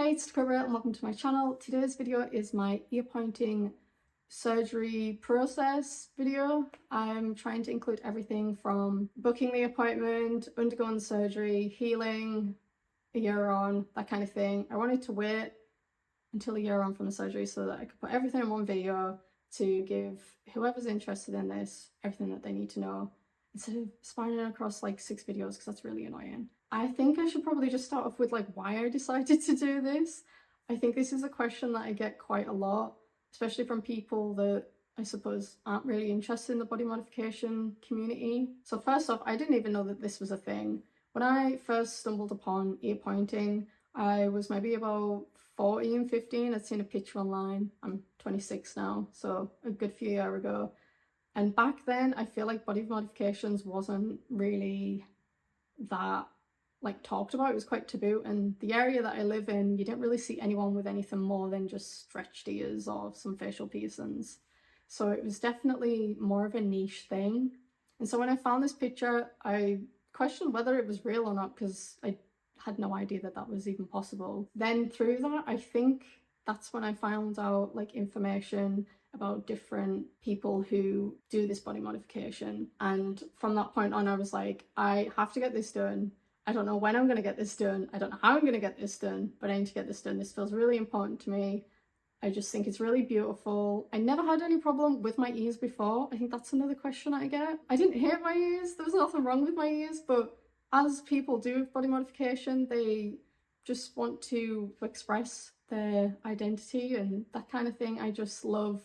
Hi, it's Dakota-Raé and welcome to my channel. Today's video is my ear pointing surgery process video. I'm trying to include everything from booking the appointment, undergoing surgery, healing, a year on, that kind of thing. I wanted to wait until a year on from the surgery so that I could put everything in one video to give whoever's interested in this everything that they need to know, instead of spanning across like 6 videos, because that's really annoying. I think I should probably just start off with like why I decided to do this. I think this is a question that I get quite a lot, especially from people that I suppose aren't really interested in the body modification community. So first off, I didn't even know that this was a thing. When I first stumbled upon ear pointing, I was maybe about 14, 15. I'd seen a picture online. I'm 26 now, so a good few years ago. And back then, I feel like body modifications wasn't really that like talked about. It was quite taboo, and the area that I live in, you didn't really see anyone with anything more than just stretched ears or some facial piercings. So it was definitely more of a niche thing. And so when I found this picture, I questioned whether it was real or not, because I had no idea that that was even possible. Then through that, I think that's when I found out like information about different people who do this body modification. And from that point on, I was like, I have to get this done. I don't know when I'm going to get this done. I don't know how I'm going to get this done, but I need to get this done. This feels really important to me. I just think it's really beautiful. I never had any problem with my ears before. I think that's another question I get. I didn't hate my ears. There was nothing wrong with my ears, but as people do with body modification, they just want to express their identity and that kind of thing. I just love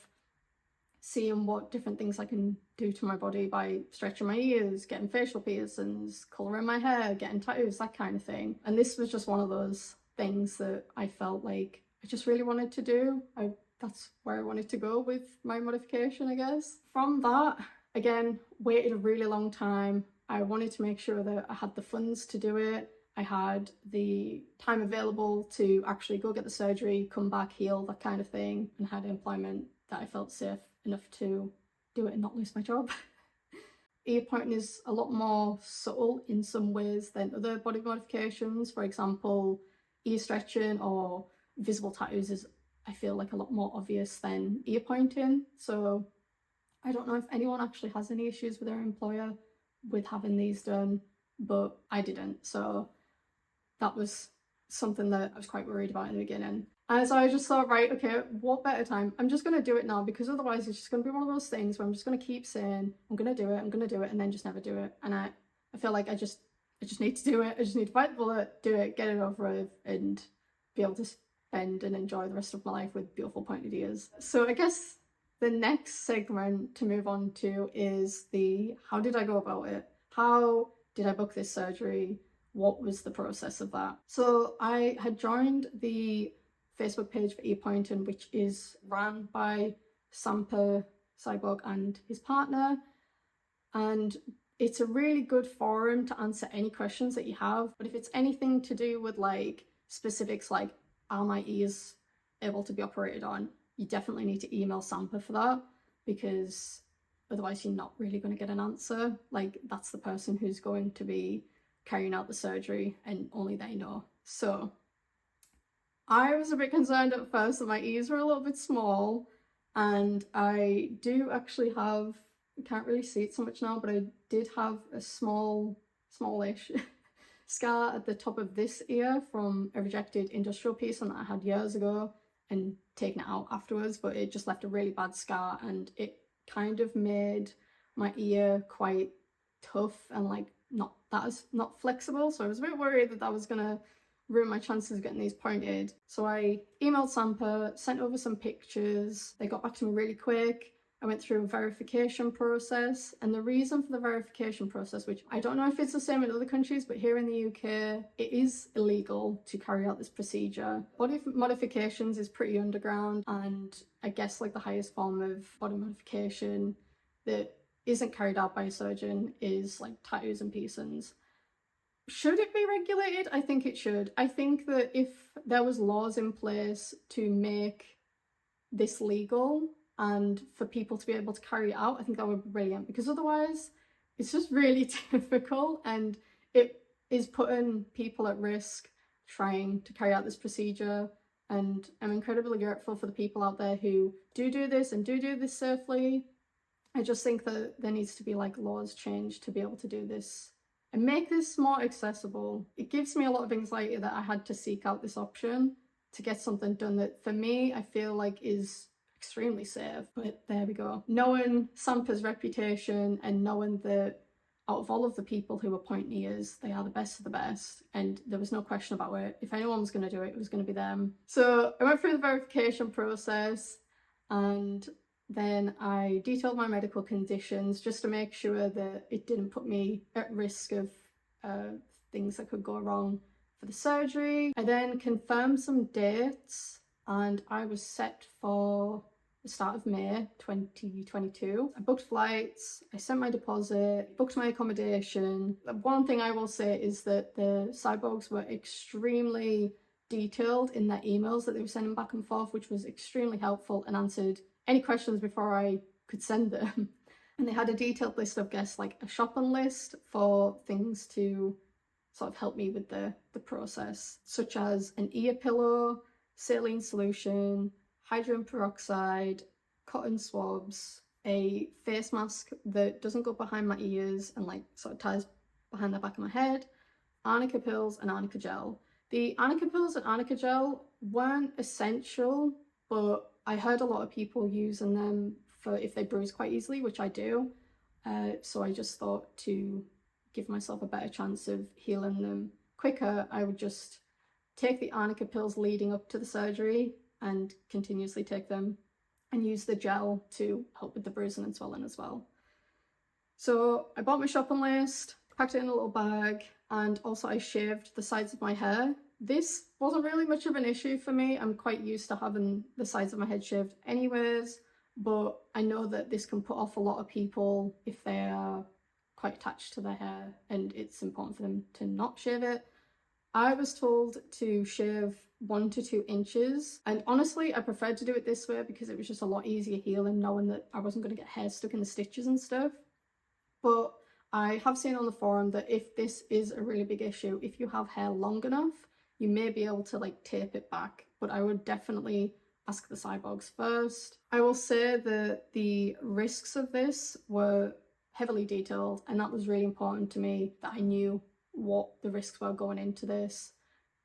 seeing what different things I can do to my body by stretching my ears, getting facial piercings, colouring my hair, getting tattoos, that kind of thing. And this was just one of those things that I felt like I just really wanted to do. That's where I wanted to go with my modification, I guess. From that, again, waited a really long time. I wanted to make sure that I had the funds to do it. I had the time available to actually go get the surgery, come back, heal, that kind of thing, and had employment that I felt safe enough to do it and not lose my job. Ear pointing is a lot more subtle in some ways than other body modifications. For example, ear stretching or visible tattoos is, I feel like, a lot more obvious than ear pointing. So I don't know if anyone actually has any issues with their employer with having these done, but I didn't. So that was something that I was quite worried about in the beginning. And so I just thought, right, okay, what better time? I'm just going to do it now, because otherwise it's just going to be one of those things where I'm just going to keep saying, I'm going to do it, and then just never do it. And I feel like I just need to do it. I just need to bite the bullet, do it, get it over with, and be able to spend and enjoy the rest of my life with beautiful pointed ears. So I guess the next segment to move on to is the how did I go about it? How did I book this surgery? What was the process of that? So I had joined the Facebook page for ear pointing, which is run by Samppa Cyborg and his partner, and it's a really good forum to answer any questions that you have. But if it's anything to do with like specifics, like are my ears able to be operated on, you definitely need to email Samppa for that, because otherwise you're not really going to get an answer. Like, that's the person who's going to be carrying out the surgery, and only they know. So I was a bit concerned at first that my ears were a little bit small, and I do actually have, I can't really see it so much now, but I did have a smallish scar at the top of this ear from a rejected industrial piercing that I had years ago and taken it out afterwards, but it just left a really bad scar, and it kind of made my ear quite tough and like not flexible. So I was a bit worried that that was gonna ruin my chances of getting these pointed. So I emailed Samppa, sent over some pictures. They got back to me really quick. I went through a verification process, and the reason for the verification process, which I don't know if it's the same in other countries, but here in the UK, it is illegal to carry out this procedure. Body modifications is pretty underground, and I guess like the highest form of body modification that isn't carried out by a surgeon is like tattoos and piercings. Should it be regulated? I think it should. I think that if there was laws in place to make this legal and for people to be able to carry it out, I think that would be brilliant, because otherwise it's just really difficult, and it is putting people at risk trying to carry out this procedure, and I'm incredibly grateful for the people out there who do this and do this safely. I just think that there needs to be like laws changed to be able to do this and make this more accessible. It gives me a lot of anxiety that I had to seek out this option to get something done that for me I feel like is extremely safe. But there we go. Knowing Samppa's reputation and knowing that out of all of the people who appoint ears, they are the best of the best, and there was no question about it. If anyone was going to do it, it was going to be them. So I went through the verification process, and then I detailed my medical conditions just to make sure that it didn't put me at risk of things that could go wrong for the surgery. I then confirmed some dates, and I was set for the start of May 2022. I booked flights, I sent my deposit, booked my accommodation. One thing I will say is that the cyborgs were extremely detailed in their emails that they were sending back and forth, which was extremely helpful and answered any questions before I could send them. And they had a detailed list of guests, like a shopping list for things to sort of help me with the process, such as an ear pillow, saline solution, hydrogen peroxide, cotton swabs, a face mask that doesn't go behind my ears and like sort of ties behind the back of my head, arnica pills and arnica gel. The arnica pills and arnica gel weren't essential, but I heard a lot of people using them for if they bruise quite easily, which I do. So I just thought to give myself a better chance of healing them quicker, I would just take the arnica pills leading up to the surgery and continuously take them, and use the gel to help with the bruising and swelling as well. So I bought my shopping list, packed it in a little bag, and also I shaved the sides of my hair. This wasn't really much of an issue for me. I'm quite used to having the sides of my head shaved anyways, but I know that this can put off a lot of people if they are quite attached to their hair and it's important for them to not shave it. I was told to shave 1 to 2 inches, and honestly I preferred to do it this way because it was just a lot easier healing, knowing that I wasn't going to get hair stuck in the stitches and stuff. But I have seen on the forum that if this is a really big issue, if you have hair long enough, you may be able to like tape it back, but I would definitely ask the cyborgs first. I will say that the risks of this were heavily detailed, and that was really important to me, that I knew what the risks were going into this.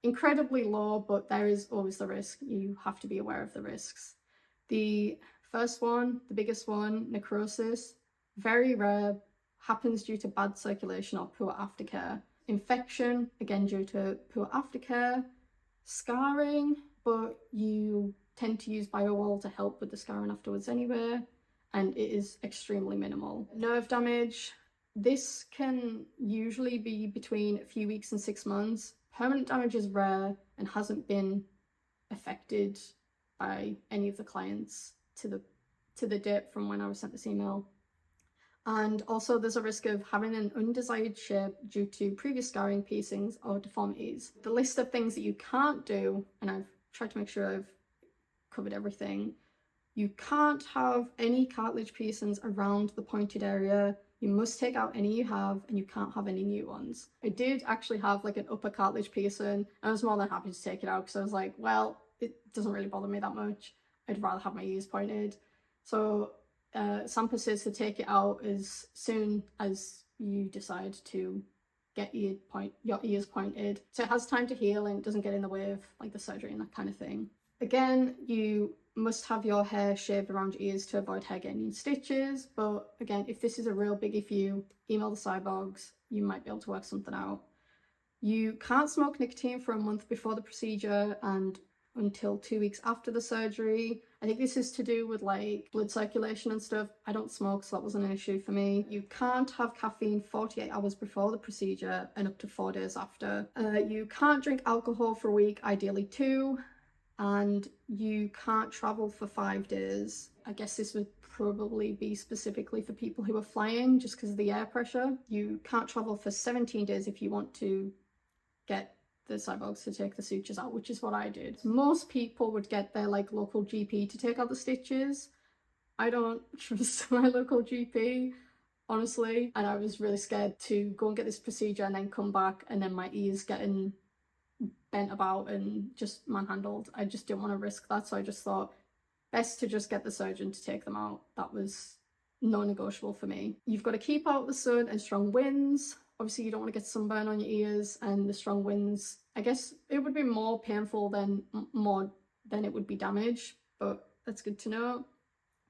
Incredibly low, but there is always the risk. You have to be aware of the risks. The first one, the biggest one, necrosis, very rare, happens due to bad circulation or poor aftercare. Infection, again due to poor aftercare. Scarring, but you tend to use BioWall to help with the scarring afterwards anyway, and it is extremely minimal. Nerve damage, this can usually be between a few weeks and 6 months. Permanent damage is rare and hasn't been affected by any of the clients to the date from when I was sent this email. And also there's a risk of having an undesired shape due to previous scarring, piercings or deformities. The list of things that you can't do, and I've tried to make sure I've covered everything. You can't have any cartilage piercings around the pointed area. You must take out any you have, and you can't have any new ones. I did actually have like an upper cartilage piercing, and I was more than happy to take it out because I was like, well, it doesn't really bother me that much. I'd rather have my ears pointed. So Samppa says to take it out as soon as you decide to get your ears pointed. So it has time to heal and it doesn't get in the way of like the surgery and that kind of thing. Again, you must have your hair shaved around your ears to avoid hair getting in stitches, but again, if this is a real big issue, email the cyborgs, you might be able to work something out. You can't smoke nicotine for a month before the procedure and until 2 weeks after the surgery. I think this is to do with like blood circulation and stuff. I don't smoke, so that wasn't an issue for me. You can't have caffeine 48 hours before the procedure and up to 4 days after. You can't drink alcohol for a week, ideally 2. And you can't travel for 5 days. I guess this would probably be specifically for people who are flying just because of the air pressure. You can't travel for 17 days if you want to get the cyborgs to take the sutures out, which is what I did. Most people would get their like local GP to take out the stitches. I don't trust my local GP, honestly, and I was really scared to go and get this procedure and then come back and then my ears getting bent about and just manhandled. I just didn't want to risk that, so I just thought best to just get the surgeon to take them out. That was non-negotiable for me. You've got to keep out the sun and strong winds. Obviously you don't want to get sunburn on your ears, and the strong winds, I guess it would be more painful than it would be damage, but that's good to know.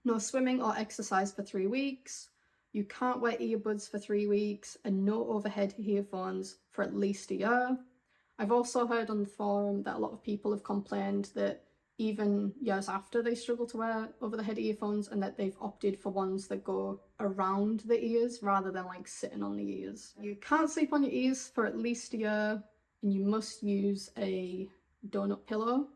No swimming or exercise for 3 weeks. You can't wear earbuds for 3 weeks, and no overhead earphones for at least a year. I've also heard on the forum that a lot of people have complained that even years after they struggle to wear over-the-head earphones, and that they've opted for ones that go around the ears rather than like sitting on the ears. You can't sleep on your ears for at least a year, and you must use a donut pillow.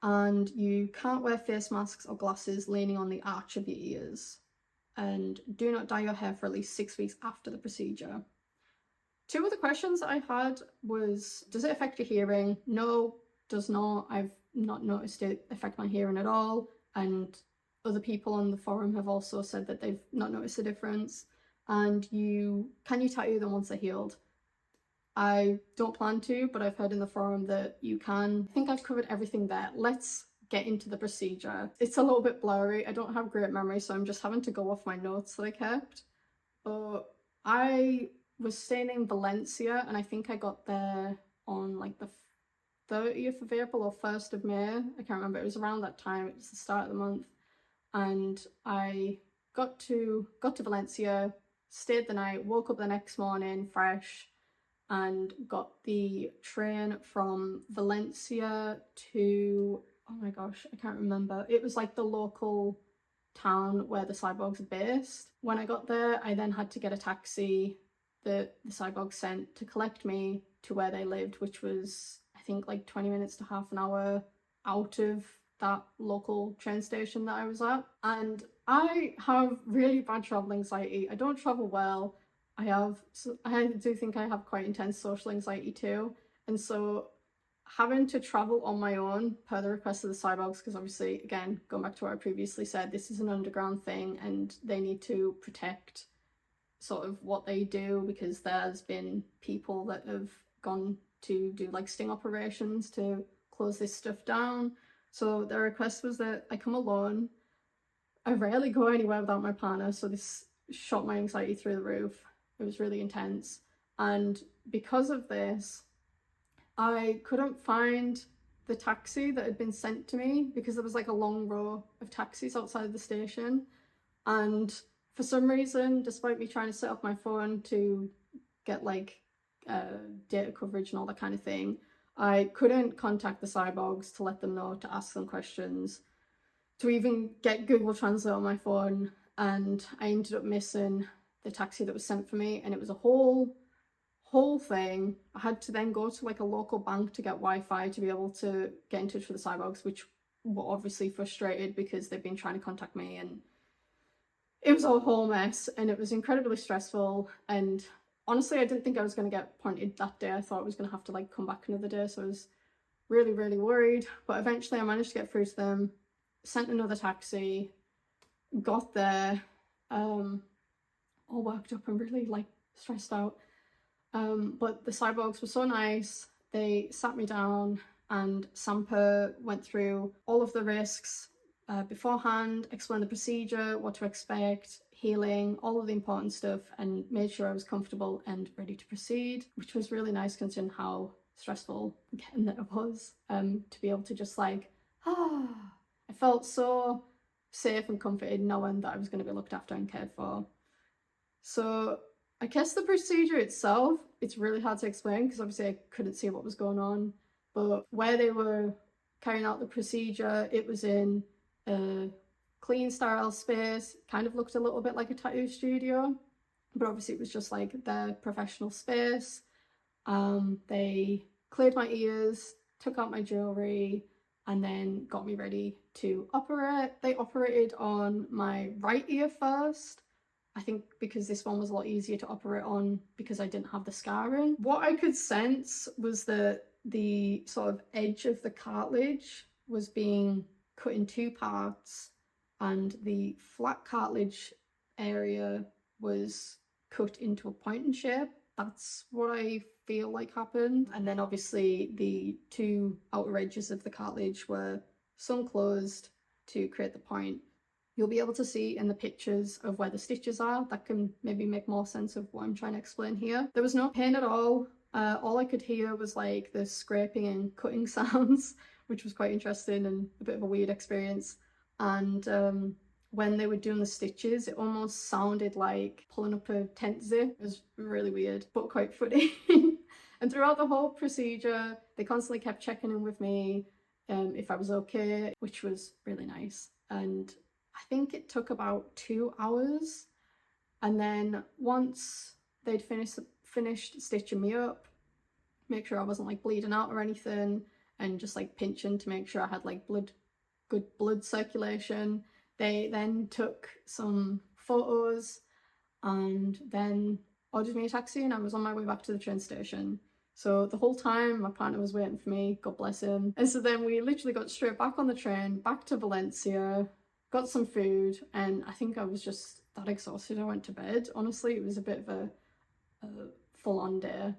And you can't wear face masks or glasses leaning on the arch of your ears. And do not dye your hair for at least 6 weeks after the procedure. 2 of the questions I had was, does it affect your hearing? No, does not. I've not noticed it affect my hearing at all. And other people on the forum have also said that they've not noticed a difference. And can you tattoo them once they're healed? I don't plan to, but I've heard in the forum that you can. I think I've covered everything there. Let's get into the procedure. It's a little bit blurry. I don't have great memory, so I'm just having to go off my notes that I kept. But I was staying in Valencia, and I think I got there on like the 30th of April or 1st of May. I can't remember. It was around that time. It was the start of the month. And I got to Valencia, stayed the night, woke up the next morning fresh, and got the train from Valencia to, oh my gosh, I can't remember. It was like the local town where the cyborgs are based. When I got there, I then had to get a taxi that the cyborgs sent to collect me to where they lived, which was, I think, like 20 minutes to half an hour out of that local train station that I was at. And I have really bad travel anxiety. I don't travel well. I do think I have quite intense social anxiety too. And so having to travel on my own per the request of the cyborgs, because obviously, again, going back to what I previously said, this is an underground thing and they need to protect sort of what they do, because there's been people that have gone to do like sting operations to close this stuff down. So their request was that I come alone. I rarely go anywhere without my partner, so this shot my anxiety through the roof. It was really intense. And because of this, I couldn't find the taxi that had been sent to me, because there was like a long row of taxis outside the station. And for some reason, despite me trying to set up my phone to get like data coverage and all that kind of thing, I couldn't contact the cyborgs to let them know, to ask them questions, to even get Google Translate on my phone. And I ended up missing the taxi that was sent for me, and it was a whole thing. I had to then go to like a local bank to get Wi-Fi to be able to get in touch with the cyborgs, which were obviously frustrated because they've been trying to contact me, and it was a whole mess, and it was incredibly stressful. And honestly, I didn't think I was going to get pointed that day. I thought I was going to have to like come back another day, so I was really, really worried. But eventually I managed to get through to them, sent another taxi, got there, all worked up and really like stressed out. But the cyborgs were so nice. They sat me down, and Samppa went through all of the risks beforehand, explained the procedure, what to expect, healing, all of the important stuff, and made sure I was comfortable and ready to proceed, which was really nice considering how stressful again that it was, to be able to just like, I felt so safe and comforted knowing that I was going to be looked after and cared for. So I guess the procedure itself, it's really hard to explain because obviously I couldn't see what was going on, but where they were carrying out the procedure, it was in a clean, sterile space. Kind of looked a little bit like a tattoo studio, but obviously it was just like their professional space. They cleared my ears, took out my jewelry, and then got me ready to operate. They operated on my right ear first, I think because this one was a lot easier to operate on because I didn't have the scarring. What I could sense was that the sort of edge of the cartilage was being cut in 2 parts, and the flat cartilage area was cut into a pointing shape. that's what I feel like happened. And then obviously the two outer edges of the cartilage were sewn closed to create the point. You'll be able to see in the pictures of where the stitches are. That can maybe make more sense of what I'm trying to explain here. There was no pain at all. All I could hear was like the scraping and cutting sounds, which was quite interesting and a bit of a weird experience. And when they were doing the stitches, it almost sounded like pulling up a tent zip. It was really weird, but quite funny. And throughout the whole procedure, they constantly kept checking in with me if I was okay, which was really nice. And I think it took about 2 hours. And then once they'd finished stitching me up, make sure I wasn't like bleeding out or anything, and just like pinching to make sure I had like good blood circulation, they then took some photos and then ordered me a taxi, and I was on my way back to the train station. So the whole time my partner was waiting for me, God bless him. And so then we literally got straight back on the train, back to Valencia, got some food, and I think I was just that exhausted I went to bed. Honestly, it was a bit of a full-on day.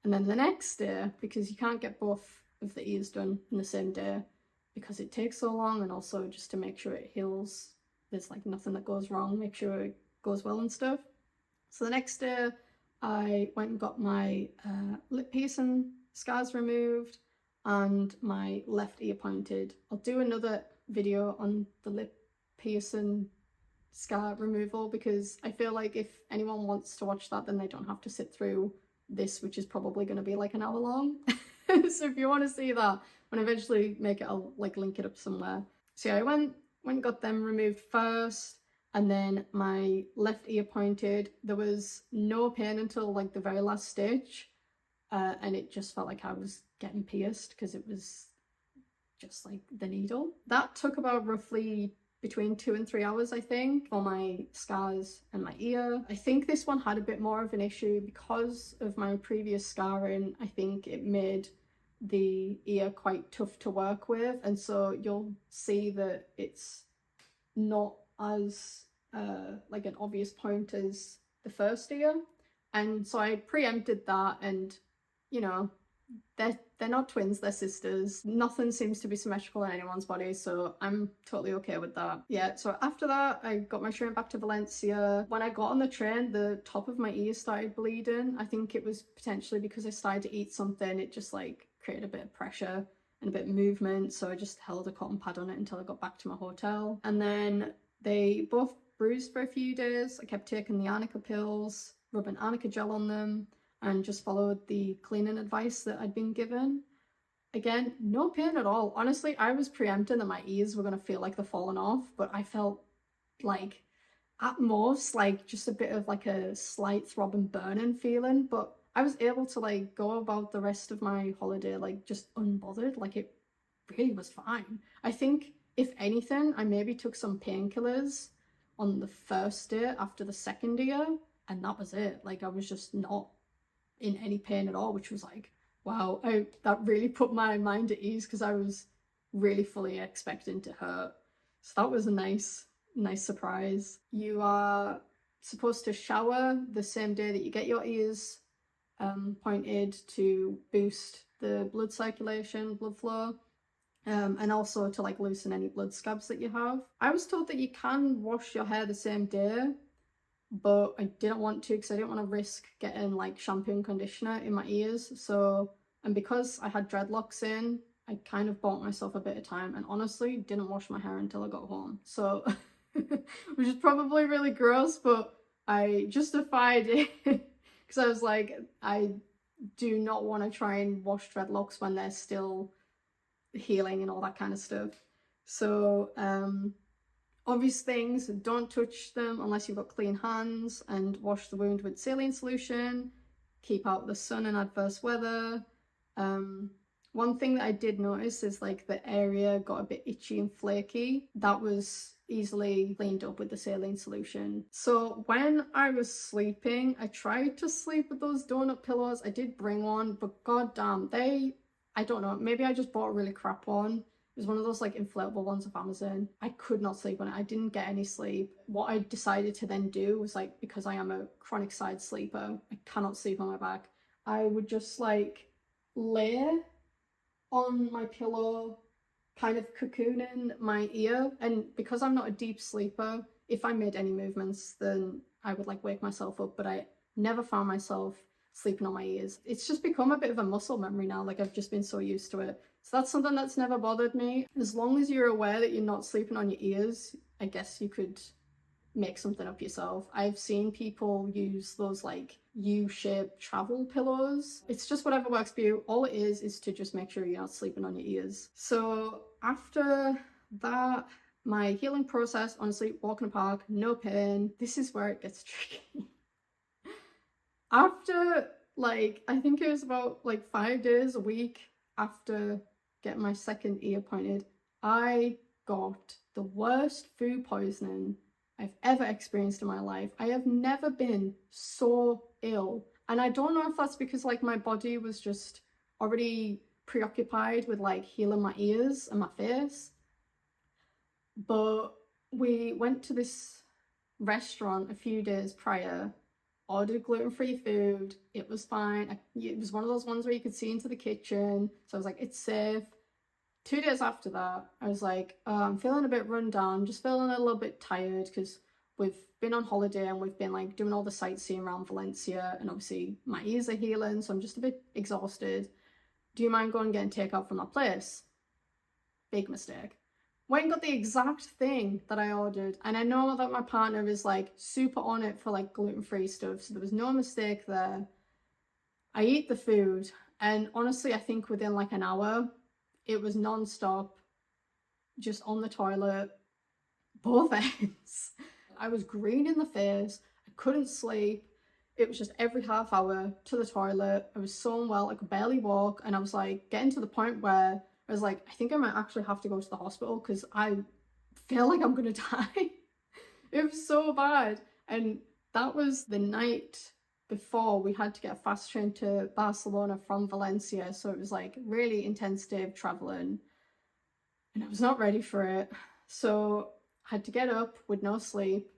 And then the next day, because you can't get both of the ears done in the same day because it takes so long, and also just to make sure it heals, there's like nothing that goes wrong, make sure it goes well and stuff. So the next day I went and got my lip piercing scars removed and my left ear pointed. I'll do another video on the lip piercing scar removal because I feel like if anyone wants to watch that, then they don't have to sit through this, which is probably going to be like an hour long. So if you want to see that, when I eventually make it, I'll like link it up somewhere. So yeah, I went and got them removed first, and then my left ear pointed. There was no pain until like the very last stitch, and it just felt like I was getting pierced because it was just like the needle. That took about roughly between 2 and 3 hours, I think, for my scars and my ear. I think this one had a bit more of an issue because of my previous scarring. I think it made the ear quite tough to work with, and so you'll see that it's not as like an obvious point as the first ear. And so I preempted that, and you know, they're not twins, they're sisters. Nothing seems to be symmetrical in anyone's body, so I'm totally okay with that. Yeah, so after that, I got my train back to Valencia. When I got on the train, the top of my ear started bleeding. I think it was potentially because I started to eat something. It just like created a bit of pressure and a bit of movement, so I just held a cotton pad on it until I got back to my hotel. And then they both bruised for a few days. I kept taking the arnica pills, rubbing arnica gel on them, and just followed the cleaning advice that I'd been given. Again, no pain at all. Honestly, I was preempting that my ears were going to feel like they're falling off, but I felt like at most like just a bit of like a slight throb and burning feeling, but I was able to like go about the rest of my holiday like just unbothered. Like it really was fine. I think if anything, I maybe took some painkillers on the first day after the second year, and that was it. Like I was just not in any pain at all, which was like, wow, that really put my mind at ease because I was really fully expecting to hurt. So that was a nice surprise. You are supposed to shower the same day that you get your ears pointed to boost the blood circulation, blood flow, and also to like loosen any blood scabs that you have. I was told that you can wash your hair the same day, but I didn't want to because I didn't want to risk getting like shampoo and conditioner in my ears. So, and because I had dreadlocks in, I kind of bought myself a bit of time and honestly didn't wash my hair until I got home. So, which is probably really gross, but I justified it because I was like, I do not want to try and wash dreadlocks when they're still healing and all that kind of stuff. So, obvious things, don't touch them unless you've got clean hands, and wash the wound with saline solution. Keep out the sun and adverse weather. One thing that I did notice is like the area got a bit itchy and flaky. That was easily cleaned up with the saline solution. So when I was sleeping, I tried to sleep with those donut pillows. I did bring one, but goddamn, I don't know, maybe I just bought a really crap one. It was one of those like inflatable ones off Amazon. I could not sleep on it. I didn't get any sleep. What I decided to then do was like, because I am a chronic side sleeper, I cannot sleep on my back. I would just like lay on my pillow, kind of cocooning my ear. And because I'm not a deep sleeper, if I made any movements, then I would like wake myself up, but I never found myself sleeping on my ears. It's just become a bit of a muscle memory now. Like I've just been so used to it. So that's something that's never bothered me. As long as you're aware that you're not sleeping on your ears, I guess you could make something up yourself. I've seen people use those like U-shaped travel pillows. It's just whatever works for you. All it is to just make sure you're not sleeping on your ears. So after that, my healing process, honestly, walk in the park, no pain. This is where it gets tricky. After like, I think it was about like 5 days a week after getting my second ear pointed, I got the worst food poisoning I've ever experienced in my life. I have never been so ill. And I don't know if that's because like my body was just already preoccupied with like healing my ears and my face. But we went to this restaurant a few days prior, ordered gluten-free food. It was fine. It was one of those ones where you could see into the kitchen. So I was like, it's safe. 2 days after that, I was like, I'm feeling a bit run down, just feeling a little bit tired because we've been on holiday and we've been like doing all the sightseeing around Valencia, and obviously my ears are healing, so I'm just a bit exhausted. Do you mind going and getting takeout from that place? Big mistake. Went and got the exact thing that I ordered, and I know that my partner is like super on it for like gluten-free stuff, so there was no mistake there. I eat the food, and honestly, I think within like an hour, it was non-stop, just on the toilet, both ends. I was green in the face, I couldn't sleep. It was just every half hour to the toilet. I was so unwell, I could barely walk, and I was like getting to the point where I was like, I think I might actually have to go to the hospital because I feel like I'm gonna die. It was so bad. And that was the night before we had to get a fast train to Barcelona from Valencia. So it was like really intense day of traveling, and I was not ready for it. So I had to get up with no sleep.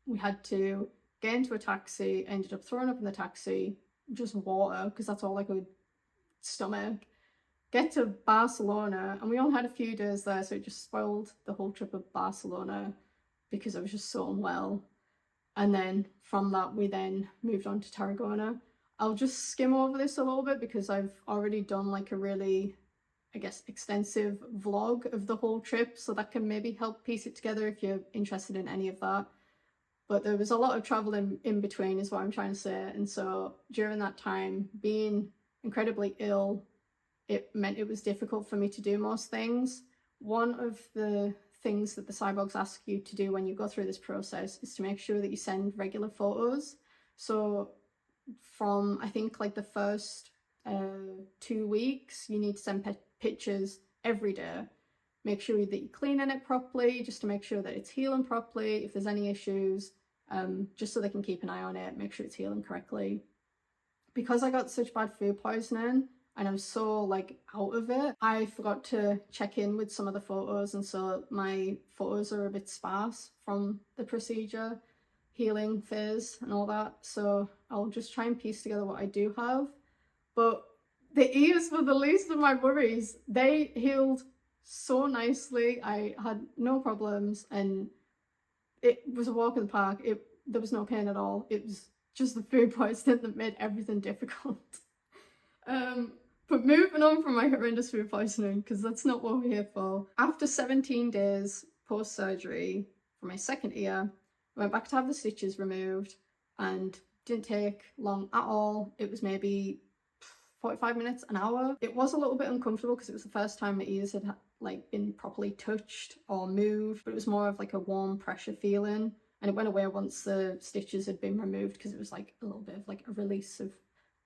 We had to get into a taxi, ended up throwing up in the taxi, just water, because that's all I could stomach. Get to Barcelona, and we only had a few days there, so it just spoiled the whole trip of Barcelona because I was just so unwell. And then from that, we then moved on to Tarragona. I'll just skim over this a little bit because I've already done like a really, I guess, extensive vlog of the whole trip, so that can maybe help piece it together if you're interested in any of that. But there was a lot of travel in between is what I'm trying to say. And so during that time, being incredibly ill, it meant it was difficult for me to do most things. One of the things that the cyborgs ask you to do when you go through this process is to make sure that you send regular photos. So from, I think, like the first 2 weeks, you need to send pictures every day. Make sure that you're cleaning it properly, just to make sure that it's healing properly. If there's any issues, just so they can keep an eye on it, make sure it's healing correctly. Because I got such bad food poisoning and I was so like out of it, I forgot to check in with some of the photos, and so my photos are a bit sparse from the procedure, healing phase and all that. So I'll just try and piece together what I do have. But the ears were the least of my worries. They healed so nicely. I had no problems, and it was a walk in the park. There was no pain at all. It was just the food poisoning that made everything difficult. But moving on from my horrendous food poisoning, because that's not what we're here for. After 17 days post-surgery for my second ear, I went back to have the stitches removed, and didn't take long at all. It was maybe 45 minutes, an hour. It was a little bit uncomfortable because it was the first time my ears had like been properly touched or moved, but it was more of like a warm pressure feeling, and it went away once the stitches had been removed because it was like a little bit of like a release of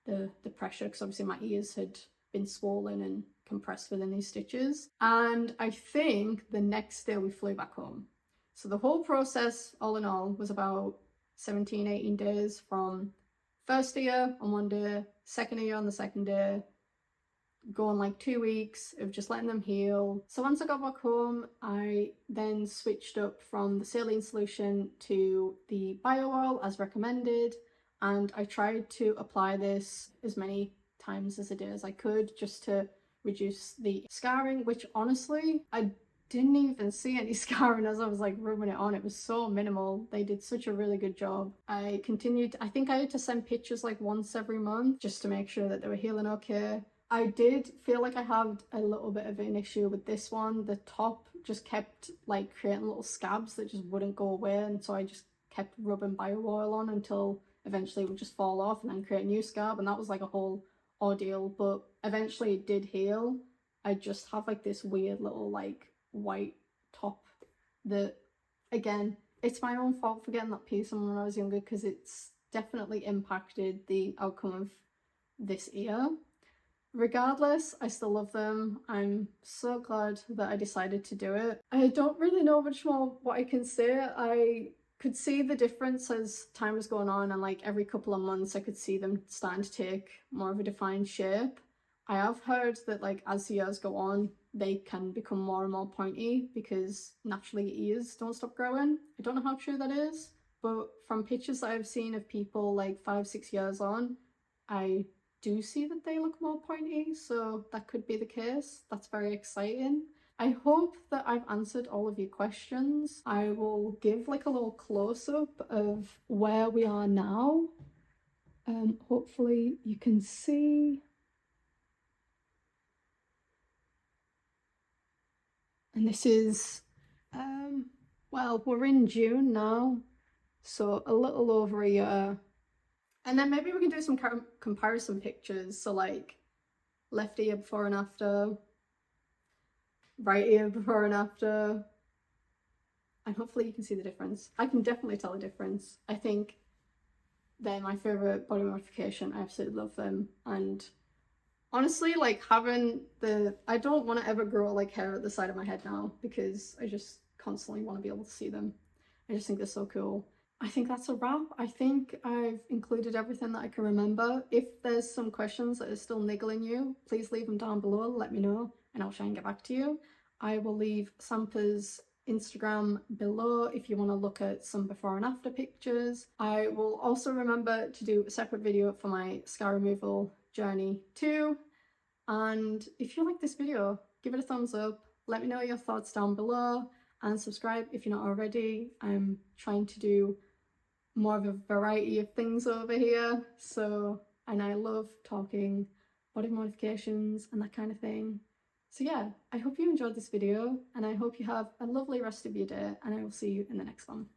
the pressure, because obviously my ears had been swollen and compressed within these stitches. And I think the next day we flew back home. So the whole process, all in all, was about 17, 18 days, from first ear on one day, second ear on the second day, go on like 2 weeks of just letting them heal. So once I got back home, I then switched up from the saline solution to the bio oil as recommended, and I tried to apply this as many times as a day as I could just to reduce the scarring, which honestly I didn't even see any scarring as I was like rubbing it on. It was so minimal. They did such a really good job. I continued, I think I had to send pictures like once every month just to make sure that they were healing okay. I did feel like I had a little bit of an issue with this one. The top just kept like creating little scabs that just wouldn't go away, and so I just kept rubbing bio oil on until eventually it would just fall off and then create a new scab, and that was like a whole ordeal, but eventually it did heal. I just have like this weird little like white top that, again, it's my own fault for getting that piece on when I was younger, because it's definitely impacted the outcome of this ear. Regardless, I still love them. I'm so glad that I decided to do it. I don't really know much more what I can say. I could see the difference as time was going on, and like every couple of months I could see them starting to take more of a defined shape. I have heard that like as the years go on, they can become more and more pointy because naturally ears don't stop growing. I don't know how true that is, but from pictures that I've seen of people like 5-6 years on, I do see that they look more pointy, so that could be the case. That's very exciting. I hope that I've answered all of your questions. I will give like a little close-up of where we are now. Hopefully you can see. And this is, well, we're in June now, so a little over a year. And then maybe we can do some comparison pictures, so like left ear before and after, right ear before and after, and hopefully you can see the difference. I can definitely tell the difference. I think they're my favourite body modification. I absolutely love them, and honestly, like having I don't want to ever grow like hair at the side of my head now, because I just constantly want to be able to see them. I just think they're so cool. I think that's a wrap. I think I've included everything that I can remember. If there's some questions that are still niggling you, please leave them down below, let me know, and I'll try and get back to you. I will leave Samppa's Instagram below if you want to look at some before and after pictures. I will also remember to do a separate video for my scar removal journey too. And if you like this video, give it a thumbs up, let me know your thoughts down below, and subscribe if you're not already. I'm trying to do more of a variety of things over here, and I love talking body modifications and that kind of thing. So yeah, I hope you enjoyed this video, and I hope you have a lovely rest of your day, and I will see you in the next one.